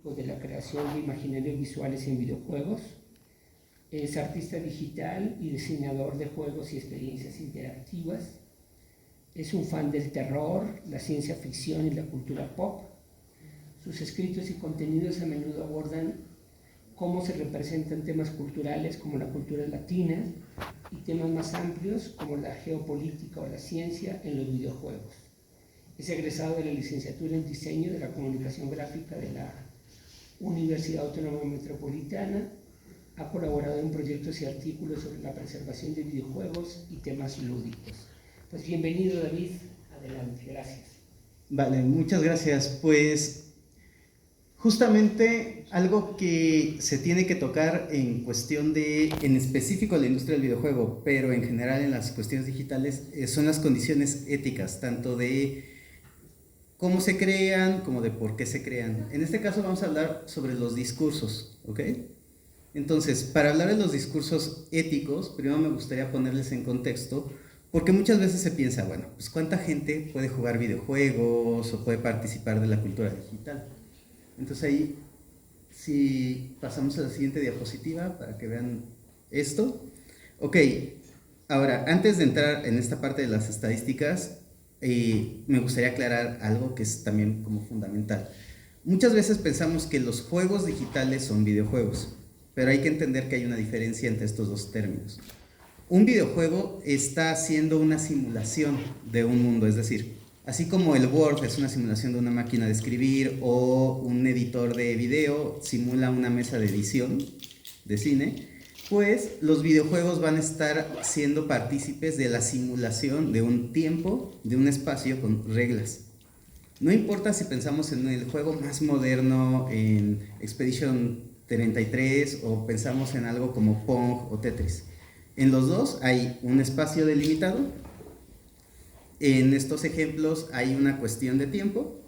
científico de la creación de imaginarios visuales en videojuegos. Es artista digital y diseñador de juegos y experiencias interactivas. Es un fan del terror, la ciencia ficción y la cultura pop. Sus escritos y contenidos a menudo abordan cómo se representan temas culturales como la cultura latina y temas más amplios como la geopolítica o la ciencia en los videojuegos. Es egresado de la licenciatura en diseño de la comunicación gráfica de la Universidad Autónoma Metropolitana. Ha colaborado en proyectos y artículos sobre la preservación de videojuegos y temas lúdicos. Pues bienvenido, David, adelante, gracias. Vale, muchas gracias. Pues justamente algo que se tiene que tocar en cuestión de, en específico la industria del videojuego, pero en general en las cuestiones digitales, son las condiciones éticas, tanto de cómo se crean como de por qué se crean. En este caso vamos a hablar sobre los discursos, ¿ok? Entonces, para hablar de los discursos éticos, primero me gustaría ponerles en contexto, porque muchas veces se piensa, bueno, pues ¿cuánta gente puede jugar videojuegos o puede participar de la cultura digital? Entonces ahí, si pasamos a la siguiente diapositiva para que vean esto. Ok, ahora, antes de entrar en esta parte de las estadísticas, me gustaría aclarar algo que es también como fundamental. Muchas veces pensamos que los juegos digitales son videojuegos, pero hay que entender que hay una diferencia entre estos dos términos. Un videojuego está haciendo una simulación de un mundo, es decir, así como el Word es una simulación de una máquina de escribir o un editor de video simula una mesa de edición de cine, pues los videojuegos van a estar siendo partícipes de la simulación de un tiempo, de un espacio con reglas. No importa si pensamos en el juego más moderno, en Expedition 33, o pensamos en algo como Pong o Tetris. En los dos hay un espacio delimitado. En estos ejemplos hay una cuestión de tiempo,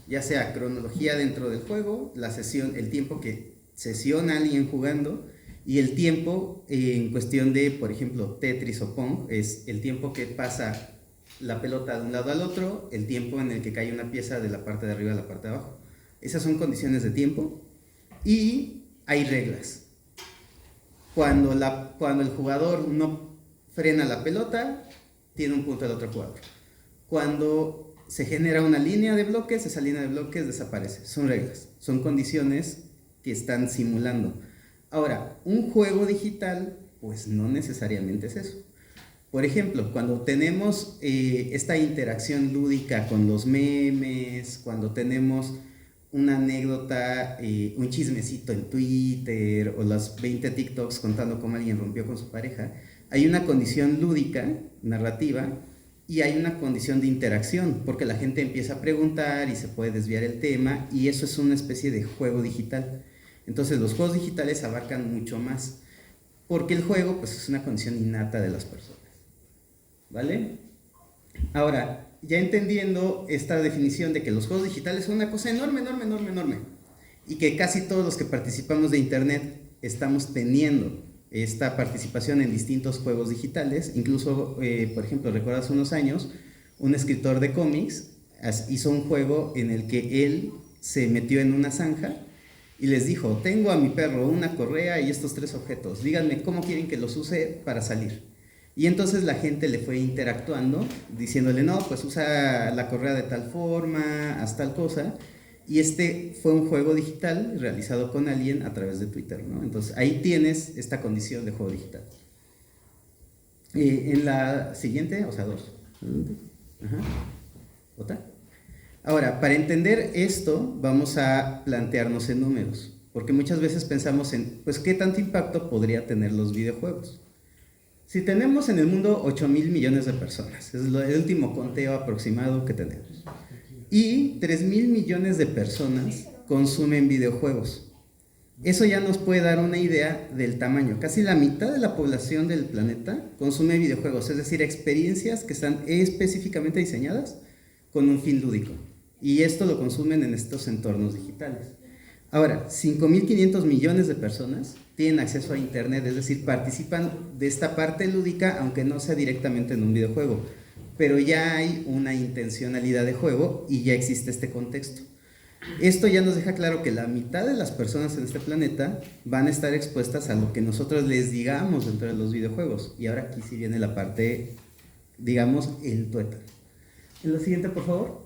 ya sea cronología dentro del juego, la sesión, el tiempo que sesiona alguien jugando, y el tiempo en cuestión de, por ejemplo, Tetris o Pong, es el tiempo que pasa la pelota de un lado al otro, el tiempo en el que cae una pieza de la parte de arriba a la parte de abajo. Esas son condiciones de tiempo, y hay reglas. Cuando el jugador no frena la pelota, tiene un punto el otro jugador. Cuando se genera una línea de bloques, esa línea de bloques desaparece. Son reglas, son condiciones que están simulando. Ahora, un juego digital, pues no necesariamente es eso. Por ejemplo, cuando tenemos esta interacción lúdica con los memes, cuando tenemos una anécdota, un chismecito en Twitter o las 20 TikToks contando cómo alguien rompió con su pareja, hay una condición lúdica, narrativa, y hay una condición de interacción, porque la gente empieza a preguntar y se puede desviar el tema, y eso es una especie de juego digital. Entonces los juegos digitales abarcan mucho más, porque el juego pues es una condición innata de las personas, ¿vale? Ahora, ya entendiendo esta definición de que los juegos digitales son una cosa enorme, enorme, enorme, enorme, y que casi todos los que participamos de internet estamos teniendo esta participación en distintos juegos digitales, incluso, por ejemplo, recuerdo hace unos años, un escritor de cómics hizo un juego en el que él se metió en una zanja y les dijo, tengo a mi perro una correa y estos 3 objetos, díganme cómo quieren que los use para salir. Y entonces la gente le fue interactuando, diciéndole, no, pues usa la correa de tal forma, haz tal cosa. Y este fue un juego digital realizado con alguien a través de Twitter, ¿no? Entonces ahí tienes esta condición de juego digital. En la siguiente, o sea, 2. Ajá. ¿Otra? Ahora, para entender esto, vamos a plantearnos en números, porque muchas veces pensamos en, pues, ¿qué tanto impacto podría tener los videojuegos? Si tenemos en el mundo 8,000 millones de personas, es el último conteo aproximado que tenemos, y 3,000 millones de personas consumen videojuegos. Eso ya nos puede dar una idea del tamaño. Casi la mitad de la población del planeta consume videojuegos, es decir, experiencias que están específicamente diseñadas con un fin lúdico. Y esto lo consumen en estos entornos digitales. Ahora, 5,500 millones de personas tienen acceso a internet, es decir, participan de esta parte lúdica, aunque no sea directamente en un videojuego, pero ya hay una intencionalidad de juego y ya existe este contexto. Esto ya nos deja claro que la mitad de las personas en este planeta van a estar expuestas a lo que nosotros les digamos dentro de los videojuegos. Y ahora aquí sí viene la parte, digamos, el tuétano. En lo siguiente, por favor.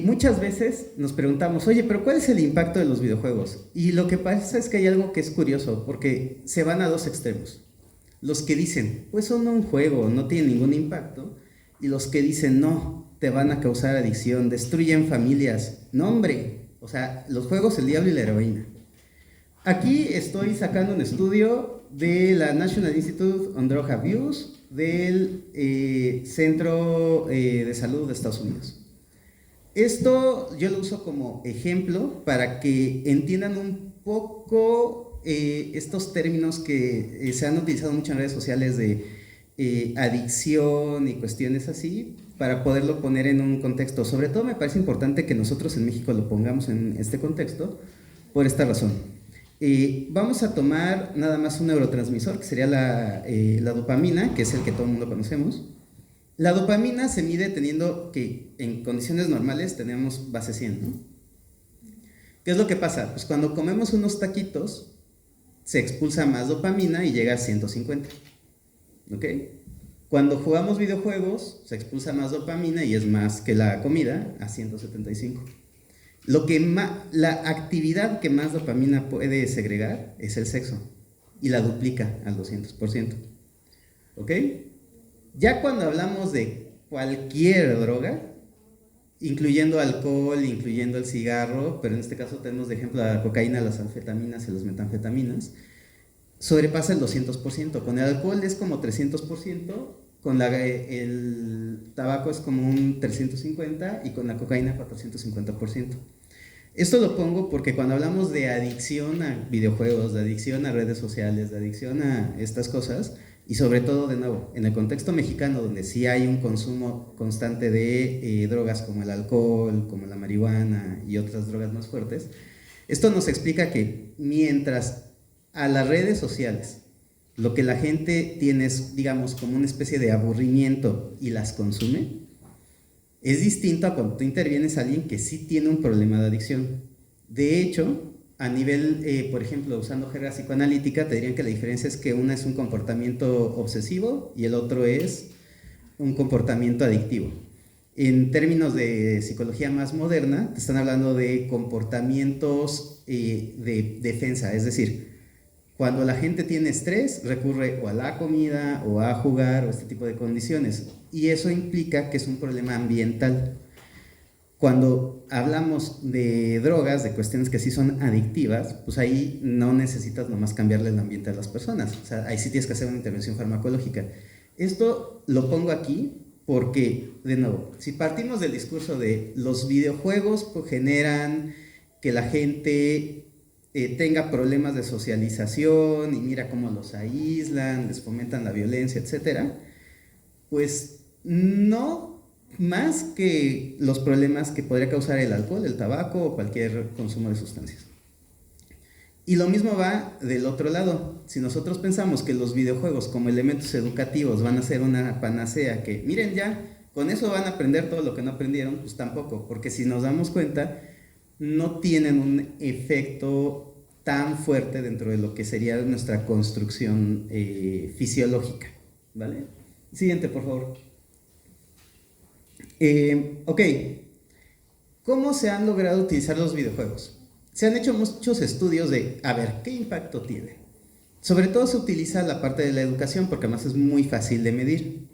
Muchas veces nos preguntamos, oye, pero ¿cuál es el impacto de los videojuegos? Y lo que pasa es que hay algo que es curioso, porque se van a dos extremos. Los que dicen, pues son un juego, no tienen ningún impacto, y los que dicen, no, te van a causar adicción, destruyen familias. No, hombre, o sea, los juegos, el diablo y la heroína. Aquí estoy sacando un estudio de la National Institute on Drug Abuse del Centro de Salud de Estados Unidos. Esto yo lo uso como ejemplo para que entiendan un poco estos términos que se han utilizado mucho en redes sociales de adicción y cuestiones así, para poderlo poner en un contexto. Sobre todo me parece importante que nosotros en México lo pongamos en este contexto por esta razón. Vamos a tomar nada más un neurotransmisor, que sería la dopamina, que es el que todo el mundo conocemos. La dopamina se mide teniendo que en condiciones normales tenemos base 100, ¿no? ¿Qué es lo que pasa? Pues cuando comemos unos taquitos se expulsa más dopamina y llega a 150, ¿ok? Cuando jugamos videojuegos se expulsa más dopamina y es más que la comida, a 175. La actividad que más dopamina puede segregar es el sexo y la duplica al 200%, ¿ok? Ya cuando hablamos de cualquier droga, incluyendo alcohol, incluyendo el cigarro, pero en este caso tenemos de ejemplo la cocaína, las anfetaminas y las metanfetaminas, sobrepasa el 200%. Con el alcohol es como 300%, con el tabaco es como un 350% y con la cocaína 450%. Esto lo pongo porque cuando hablamos de adicción a videojuegos, de adicción a redes sociales, de adicción a estas cosas, y sobre todo, de nuevo, en el contexto mexicano, donde sí hay un consumo constante de drogas como el alcohol, como la marihuana y otras drogas más fuertes, esto nos explica que mientras a las redes sociales lo que la gente tiene es, digamos, como una especie de aburrimiento y las consume, es distinto a cuando tú intervienes a alguien que sí tiene un problema de adicción. De hecho, a nivel, por ejemplo, usando jerga psicoanalítica, te dirían que la diferencia es que una es un comportamiento obsesivo y el otro es un comportamiento adictivo. En términos de psicología más moderna, te están hablando de comportamientos de defensa, es decir, cuando la gente tiene estrés, recurre o a la comida o a jugar o este tipo de condiciones, y eso implica que es un problema ambiental. Cuando hablamos de drogas, de cuestiones que sí son adictivas, pues ahí no necesitas nomás cambiarle el ambiente a las personas, o sea, ahí sí tienes que hacer una intervención farmacológica. Esto lo pongo aquí porque, de nuevo, si partimos del discurso de los videojuegos pues, generan que la gente tenga problemas de socialización y mira cómo los aíslan, les fomentan la violencia, etcétera, pues no más que los problemas que podría causar el alcohol, el tabaco o cualquier consumo de sustancias. Y lo mismo va del otro lado. Si nosotros pensamos que los videojuegos como elementos educativos van a ser una panacea, que miren ya, con eso van a aprender todo lo que no aprendieron, pues tampoco, porque si nos damos cuenta, no tienen un efecto tan fuerte dentro de lo que sería nuestra construcción fisiológica, ¿vale? Siguiente, por favor. Ok, ¿cómo se han logrado utilizar los videojuegos? Se han hecho muchos estudios de, a ver, ¿qué impacto tiene? Sobre todo se utiliza la parte de la educación porque además es muy fácil de medir.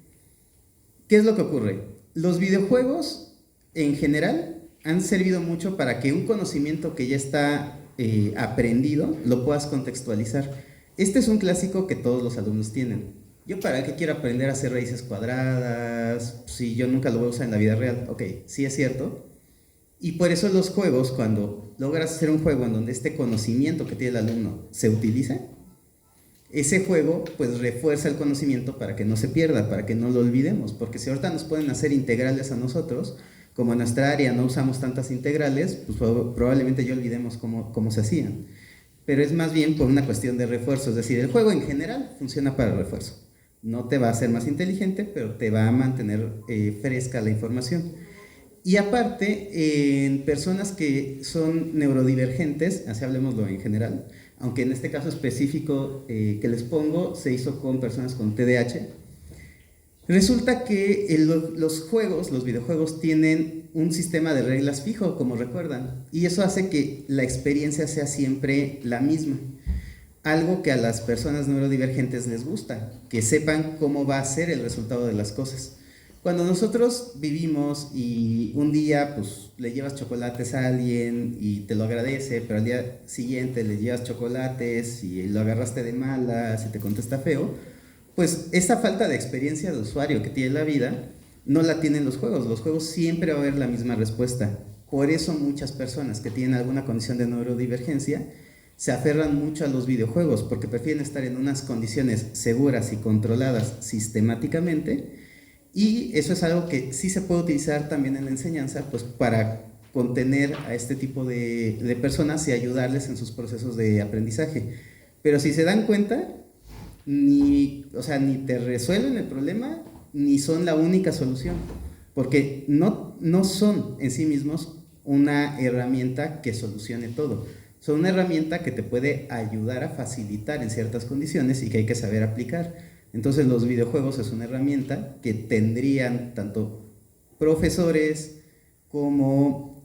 ¿Qué es lo que ocurre? Los videojuegos, en general, han servido mucho para que un conocimiento que ya está aprendido lo puedas contextualizar. Este es un clásico que todos los alumnos tienen. ¿Yo para qué quiero aprender a hacer raíces cuadradas si yo nunca lo voy a usar en la vida real? Ok, sí es cierto. Y por eso los juegos, cuando logras hacer un juego en donde este conocimiento que tiene el alumno se utiliza, ese juego pues refuerza el conocimiento para que no se pierda, para que no lo olvidemos. Porque si ahorita nos pueden hacer integrales a nosotros, como en nuestra área no usamos tantas integrales, pues probablemente ya olvidemos cómo se hacían. Pero es más bien por una cuestión de refuerzo, es decir, el juego en general funciona para el refuerzo. No te va a hacer más inteligente, pero te va a mantener fresca la información. Y aparte, en personas que son neurodivergentes, así hablemoslo en general, aunque en este caso específico que les pongo, se hizo con personas con TDAH, resulta que los juegos, los videojuegos, tienen un sistema de reglas fijo, como recuerdan, y eso hace que la experiencia sea siempre la misma. Algo que a las personas neurodivergentes les gusta, que sepan cómo va a ser el resultado de las cosas. Cuando nosotros vivimos y un día pues le llevas chocolates a alguien y te lo agradece, pero al día siguiente le llevas chocolates y lo agarraste de malas y te contesta feo, pues esa falta de experiencia de usuario que tiene la vida no la tienen los juegos. Los juegos siempre va a haber la misma respuesta. Por eso muchas personas que tienen alguna condición de neurodivergencia se aferran mucho a los videojuegos porque prefieren estar en unas condiciones seguras y controladas sistemáticamente, y eso es algo que sí se puede utilizar también en la enseñanza pues para contener a este tipo de personas y ayudarles en sus procesos de aprendizaje. Pero si se dan cuenta, o sea, ni te resuelven el problema ni son la única solución, porque no son en sí mismos una herramienta que solucione todo. Son una herramienta que te puede ayudar a facilitar en ciertas condiciones y que hay que saber aplicar. Entonces los videojuegos es una herramienta que tendrían tanto profesores como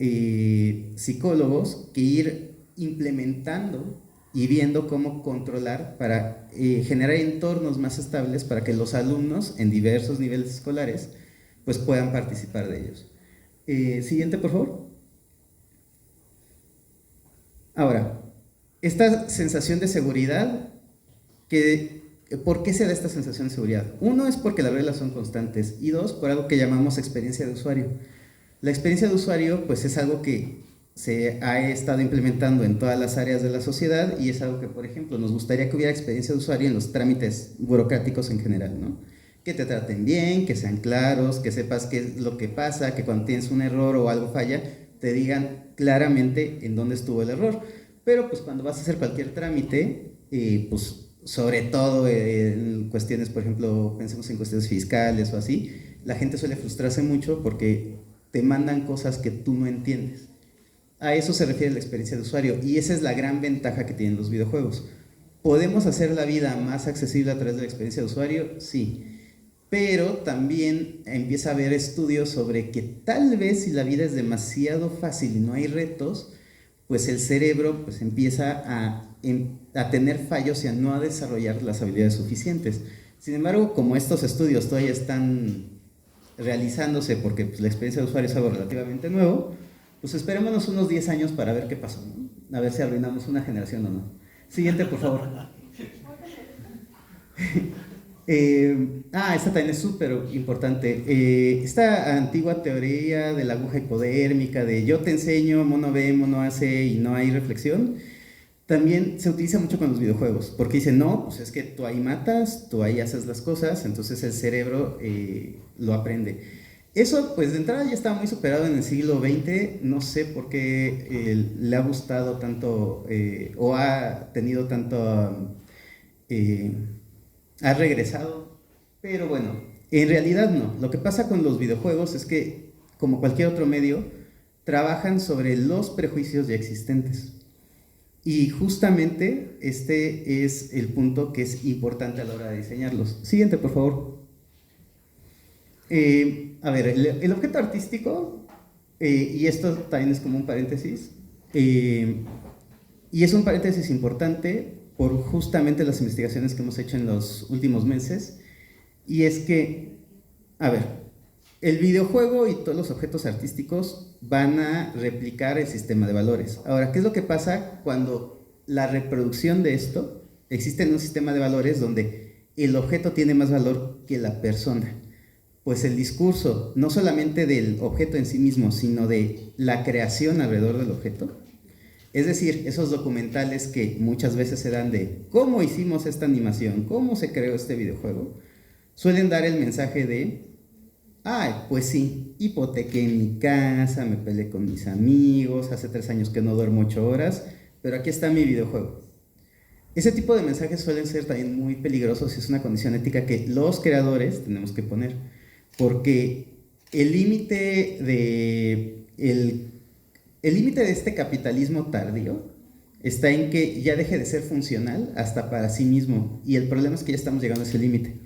psicólogos que ir implementando y viendo cómo controlar para generar entornos más estables para que los alumnos en diversos niveles escolares pues puedan participar de ellos. Siguiente, por favor. Ahora, esta sensación de seguridad, ¿por qué se da esta sensación de seguridad? Uno es porque las reglas son constantes y dos, por algo que llamamos experiencia de usuario. La experiencia de usuario pues es algo que se ha estado implementando en todas las áreas de la sociedad y es algo que, por ejemplo, nos gustaría que hubiera experiencia de usuario en los trámites burocráticos en general, ¿no? Que te traten bien, que sean claros, que sepas qué es lo que pasa, que cuando tienes un error o algo falla, te digan claramente en dónde estuvo el error. Pero pues cuando vas a hacer cualquier trámite, pues sobre todo en cuestiones, por ejemplo, pensemos en cuestiones fiscales o así, la gente suele frustrarse mucho porque te mandan cosas que tú no entiendes. A eso se refiere la experiencia de usuario y esa es la gran ventaja que tienen los videojuegos. ¿Podemos hacer la vida más accesible a través de la experiencia de usuario? Sí, pero también empieza a haber estudios sobre que tal vez si la vida es demasiado fácil y no hay retos, pues el cerebro pues empieza a tener fallos y a no desarrollar las habilidades suficientes. Sin embargo, como estos estudios todavía están realizándose porque pues, la experiencia de usuario es algo relativamente nuevo, pues esperémonos unos 10 años para ver qué pasó, ¿no? A ver si arruinamos una generación o no. Siguiente, por favor. Esta también es súper importante. Esta antigua teoría de la aguja hipodérmica, de yo te enseño, mono ve, mono hace y no hay reflexión, también se utiliza mucho con los videojuegos, porque dicen, no, pues es que tú ahí matas, tú ahí haces las cosas, entonces el cerebro lo aprende. Eso, pues de entrada ya está muy superado en el siglo XX, no sé por qué le ha gustado tanto o ha tenido tanto... ha regresado, pero bueno, en realidad no. Lo que pasa con los videojuegos es que, como cualquier otro medio, trabajan sobre los prejuicios ya existentes. Y justamente este es el punto que es importante a la hora de diseñarlos. Siguiente, por favor. A ver, el objeto artístico, y esto también es como un paréntesis, y es un paréntesis importante por justamente las investigaciones que hemos hecho en los últimos meses, y es que, a ver, el videojuego y todos los objetos artísticos van a replicar el sistema de valores. Ahora, ¿qué es lo que pasa cuando la reproducción de esto existe en un sistema de valores donde el objeto tiene más valor que la persona? Pues el discurso, no solamente del objeto en sí mismo, sino de la creación alrededor del objeto. Es decir, esos documentales que muchas veces se dan de cómo hicimos esta animación, cómo se creó este videojuego, suelen dar el mensaje de, pues sí, hipotequé mi casa, me peleé con mis amigos, hace 3 años que no duermo 8 horas, pero aquí está mi videojuego. Ese tipo de mensajes suelen ser también muy peligrosos y es una condición ética que los creadores tenemos que poner, porque el límite el límite de este capitalismo tardío está en que ya deje de ser funcional hasta para sí mismo, y el problema es que ya estamos llegando a ese límite.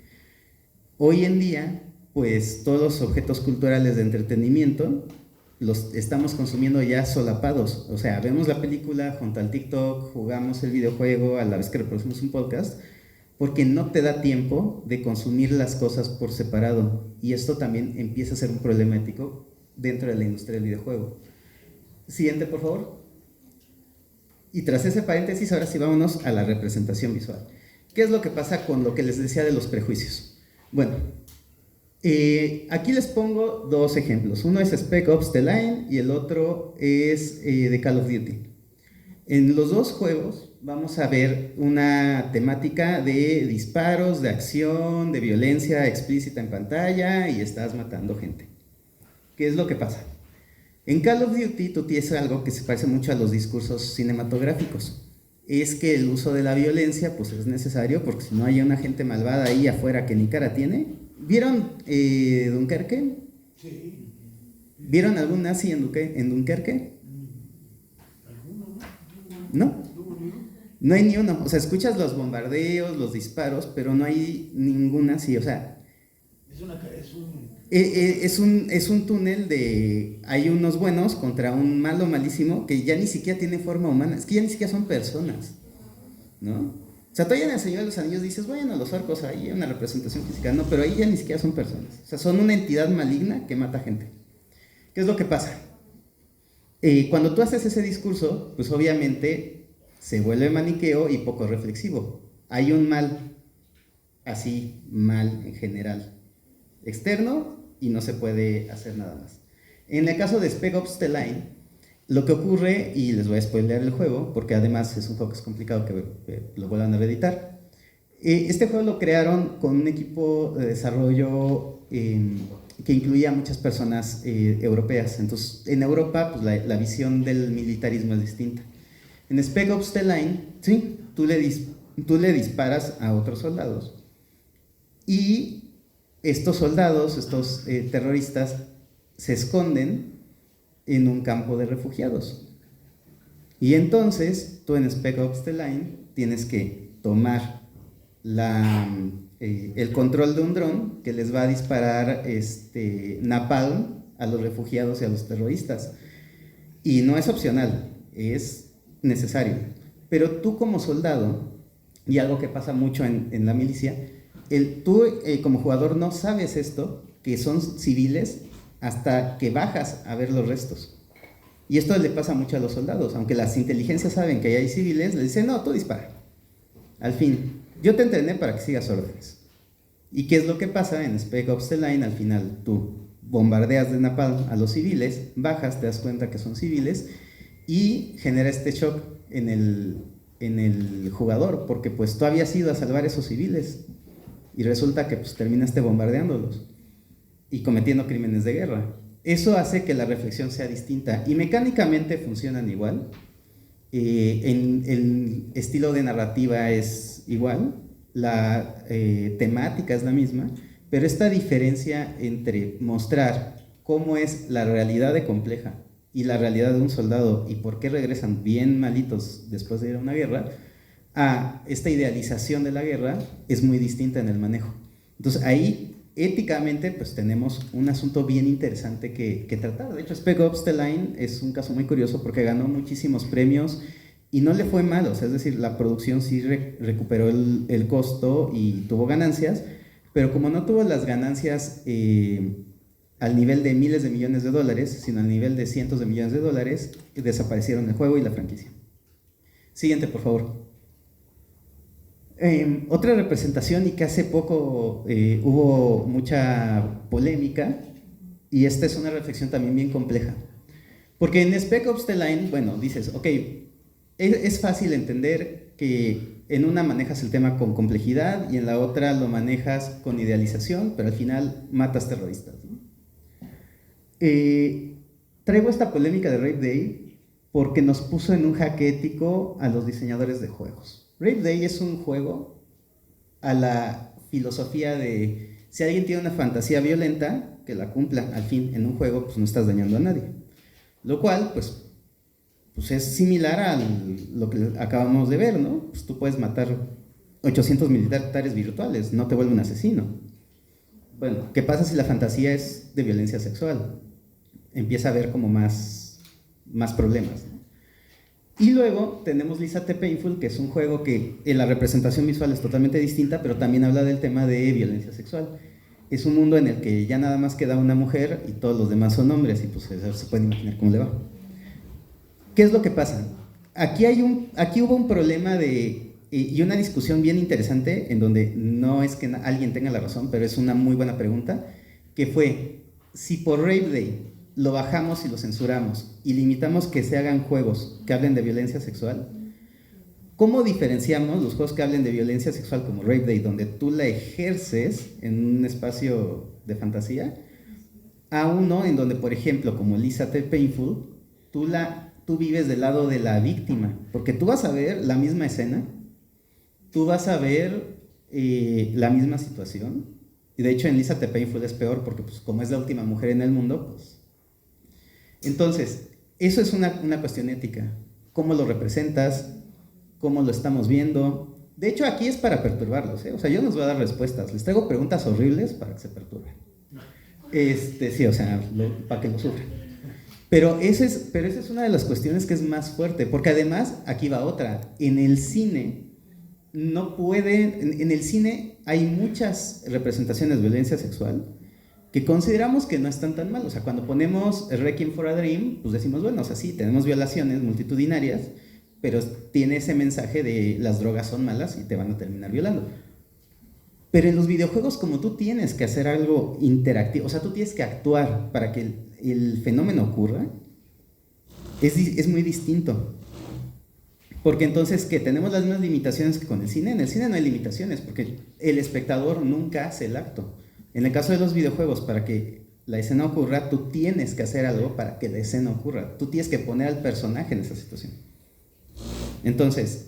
Hoy en día, pues todos los objetos culturales de entretenimiento los estamos consumiendo ya solapados. O sea, vemos la película junto al TikTok, jugamos el videojuego a la vez que reproducimos un podcast, porque no te da tiempo de consumir las cosas por separado. Y esto también empieza a ser un problema ético dentro de la industria del videojuego. Siguiente, por favor. Y tras ese paréntesis, ahora sí vámonos a la representación visual. ¿Qué es lo que pasa con lo que les decía de los prejuicios? Bueno, aquí les pongo dos ejemplos. Uno es Spec Ops: The Line y el otro es de Call of Duty. En los dos juegos vamos a ver una temática de disparos, de acción, de violencia explícita en pantalla y estás matando gente. ¿Qué es lo que pasa? En Call of Duty tú tienes algo que se parece mucho a los discursos cinematográficos. Es que el uso de la violencia pues es necesario, porque si no hay una gente malvada ahí afuera que ni cara tiene. ¿Vieron Dunkerque? Sí. ¿Vieron algún nazi en Dunkerque? ¿No? No hay ni uno. O sea, escuchas los bombardeos, los disparos, pero no hay ninguna así. O sea, es un túnel de... Hay unos buenos contra un malo malísimo que ya ni siquiera tiene forma humana. Es que ya ni siquiera son personas, ¿no? O sea, todavía en El Señor de los Anillos dices, bueno, los orcos ahí hay una representación física. No, pero ahí ya ni siquiera son personas. O sea, son una entidad maligna que mata gente. ¿Qué es lo que pasa? Cuando tú haces ese discurso, pues obviamente se vuelve maniqueo y poco reflexivo. Hay un mal, así, mal en general, externo, y no se puede hacer nada más. En el caso de Spec Ops: The Line, lo que ocurre, y les voy a spoilear el juego, porque además es un juego que es complicado que lo vuelvan a reeditar. Este juego lo crearon con un equipo de desarrollo que incluía a muchas personas europeas. Entonces, en Europa, pues la visión del militarismo es distinta. En Spec Ops: The Line, ¿sí? tú le disparas a otros soldados. Y estos soldados, estos terroristas, se esconden en un campo de refugiados. Y entonces, tú en Spec Ops: The Line tienes que tomar el control de un dron que les va a disparar napalm a los refugiados y a los terroristas. Y no es opcional, es necesario. Pero tú como soldado, y algo que pasa mucho en la milicia, tú como jugador no sabes esto, que son civiles, hasta que bajas a ver los restos. Y esto le pasa mucho a los soldados, aunque las inteligencias saben que ahí hay civiles, les dicen, no, tú dispara. Al fin, yo te entrené para que sigas órdenes. ¿Y qué es lo que pasa en Spec Ops: The Line? Al final, tú bombardeas de napalm a los civiles, bajas, te das cuenta que son civiles, y genera este shock en el jugador, porque pues tú habías ido a salvar a esos civiles, y resulta que pues terminaste bombardeándolos y cometiendo crímenes de guerra. Eso hace que la reflexión sea distinta, y mecánicamente funcionan igual. En el estilo de narrativa es igual, la temática es la misma, pero esta diferencia entre mostrar cómo es la realidad de compleja y la realidad de un soldado y por qué regresan bien malitos después de ir a una guerra, a esta idealización de la guerra, es muy distinta en el manejo. Entonces ahí éticamente pues tenemos un asunto bien interesante que tratar. De hecho, Spec Ops: The Line es un caso muy curioso porque ganó muchísimos premios y no le fue mal. O sea, es decir, la producción sí recuperó el costo y tuvo ganancias, pero como no tuvo las ganancias al nivel de miles de millones de dólares, sino al nivel de cientos de millones de dólares, desaparecieron el juego y la franquicia. Siguiente, por favor. Otra representación, y que hace poco hubo mucha polémica, y esta es una reflexión también bien compleja, porque en Spec Ops: The Line, bueno, dices, ok, es fácil entender que en una manejas el tema con complejidad y en la otra lo manejas con idealización, pero al final matas terroristas, ¿no? Traigo esta polémica de Rape Day porque nos puso en un jaque ético a los diseñadores de juegos. Rape Day es un juego a la filosofía de si alguien tiene una fantasía violenta, que la cumpla. Al fin, en un juego, pues no estás dañando a nadie. Lo cual, pues es similar a lo que acabamos de ver, ¿no? Pues tú puedes matar 800 militares virtuales, no te vuelve un asesino. Bueno, ¿qué pasa si la fantasía es de violencia sexual? Empieza a haber como más problemas, ¿no? Y luego tenemos Lisa the Painful, que es un juego que en la representación visual es totalmente distinta, pero también habla del tema de violencia sexual. Es un mundo en el que ya nada más queda una mujer y todos los demás son hombres, y pues se pueden imaginar cómo le va. ¿Qué es lo que pasa? Aquí hubo un problema y una discusión bien interesante, en donde no es que alguien tenga la razón, pero es una muy buena pregunta, que fue, si por Rape Day lo bajamos y lo censuramos y limitamos que se hagan juegos que hablen de violencia sexual, ¿cómo diferenciamos los juegos que hablen de violencia sexual como Rape Day, donde tú la ejerces en un espacio de fantasía, a uno en donde, por ejemplo, como Lisa the Painful, tú vives del lado de la víctima? Porque tú vas a ver la misma escena, tú vas a ver la misma situación, y de hecho en Lisa the Painful es peor, porque pues como es la última mujer en el mundo, pues... Entonces, eso es una cuestión ética. ¿Cómo lo representas? ¿Cómo lo estamos viendo? De hecho, aquí es para perturbarlos, ¿eh? O sea, yo no les voy a dar respuestas, les traigo preguntas horribles para que se perturben. Sí, o sea, para que lo sufran. Pero esa es una de las cuestiones que es más fuerte, porque además, aquí va otra, en el cine en el cine hay muchas representaciones de violencia sexual que consideramos que no están tan mal. O sea, cuando ponemos Requiem for a Dream, pues decimos, bueno, o sea, sí, tenemos violaciones multitudinarias, pero tiene ese mensaje de las drogas son malas y te van a terminar violando. Pero en los videojuegos, como tú tienes que hacer algo interactivo, o sea, tú tienes que actuar para que el fenómeno ocurra, es muy distinto. Porque entonces, ¿qué? ¿Tenemos las mismas limitaciones que con el cine? En el cine no hay limitaciones, porque el espectador nunca hace el acto. En el caso de los videojuegos, para que la escena ocurra, tú tienes que hacer algo para que la escena ocurra. Tú tienes que poner al personaje en esa situación. Entonces,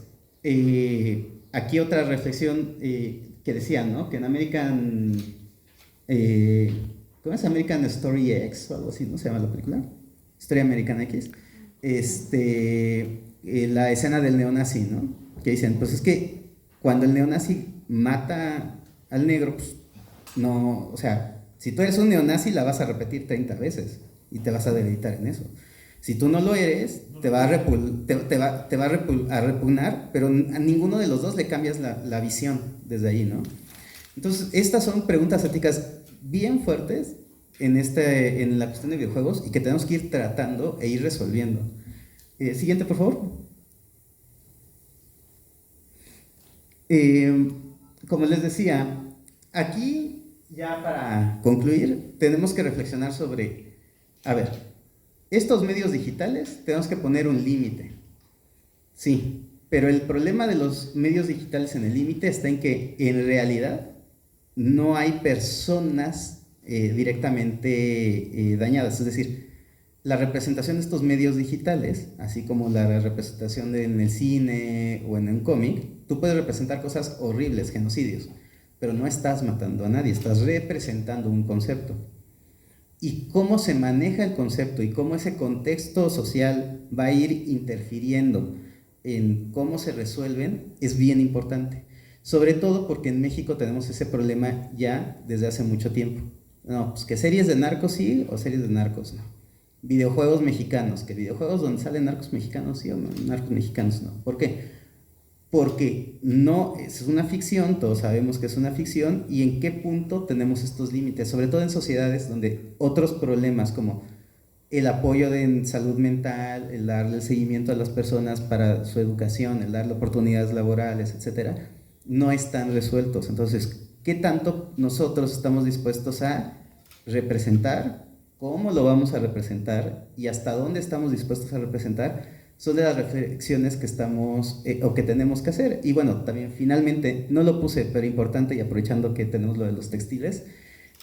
aquí otra reflexión que decían, ¿no? Que en American... ¿cómo es? American Story X o algo así, ¿no? Se llama la película. Historia Americana X. La escena del neonazi, ¿no? Que dicen, pues es que cuando el neonazi mata al negro, pues no, o sea, si tú eres un neonazi la vas a repetir 30 veces y te vas a deleitar en eso. Si tú no lo eres, te va a repugnar, pero a ninguno de los dos le cambias la visión desde ahí, ¿no? Entonces, estas son preguntas éticas bien fuertes en la cuestión de videojuegos y que tenemos que ir tratando e ir resolviendo. Siguiente, por favor. Como les decía, aquí, ya para concluir, tenemos que reflexionar sobre, a ver, estos medios digitales tenemos que poner un límite. Sí, pero el problema de los medios digitales en el límite está en que en realidad no hay personas directamente dañadas, es decir, la representación de estos medios digitales, así como la representación en el cine o en un cómic, tú puedes representar cosas horribles, genocidios, pero no estás matando a nadie, estás representando un concepto. Y cómo se maneja el concepto y cómo ese contexto social va a ir interfiriendo en cómo se resuelven es bien importante. Sobre todo porque en México tenemos ese problema ya desde hace mucho tiempo. No, pues que series de narcos sí o series de narcos no. Videojuegos mexicanos, que videojuegos donde salen narcos mexicanos sí o no, narcos mexicanos no. ¿Por qué? Porque no, es una ficción, todos sabemos que es una ficción, y en qué punto tenemos estos límites, sobre todo en sociedades donde otros problemas como el apoyo en salud mental, el darle el seguimiento a las personas para su educación, el darle oportunidades laborales, etcétera, no están resueltos. Entonces, ¿qué tanto nosotros estamos dispuestos a representar? ¿Cómo lo vamos a representar? ¿Y hasta dónde estamos dispuestos a representar? Son de las reflexiones que estamos o que tenemos que hacer. Y bueno, también finalmente, no lo puse, pero importante, y aprovechando que tenemos lo de los textiles,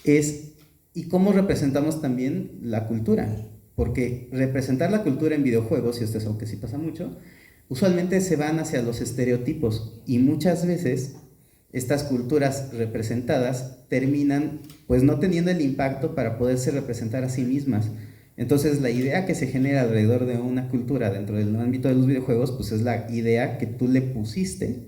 es ¿y cómo representamos también la cultura? Porque representar la cultura en videojuegos, y esto es algo que sí pasa mucho, usualmente se van hacia los estereotipos, y muchas veces estas culturas representadas terminan pues no teniendo el impacto para poderse representar a sí mismas. Entonces la idea que se genera alrededor de una cultura dentro del ámbito de los videojuegos pues es la idea que tú le pusiste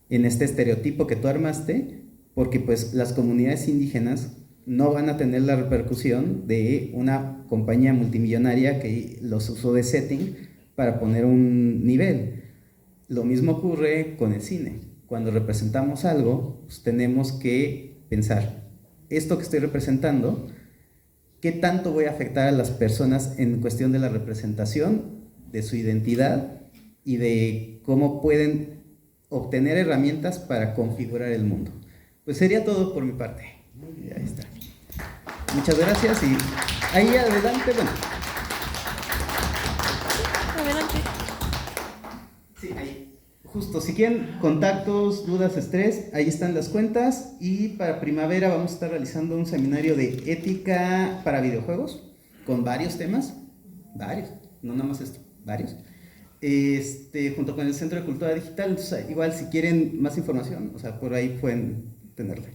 en este estereotipo que tú armaste, porque pues las comunidades indígenas no van a tener la repercusión de una compañía multimillonaria que los usó de setting para poner un nivel. Lo mismo ocurre con el cine. Cuando representamos algo, pues tenemos que pensar, esto que estoy representando, ¿qué tanto voy a afectar a las personas en cuestión de la representación, de su identidad y de cómo pueden obtener herramientas para configurar el mundo? Pues sería todo por mi parte. Y ahí está. Muchas gracias y ahí adelante, bueno. Adelante. Sí, ahí. Justo, si quieren contactos, dudas, estrés, ahí están las cuentas. Y para primavera vamos a estar realizando un seminario de ética para videojuegos con varios temas, varios, no nada más esto, varios. Junto con el Centro de Cultura Digital. Entonces, igual si quieren más información, o sea, por ahí pueden tenerla.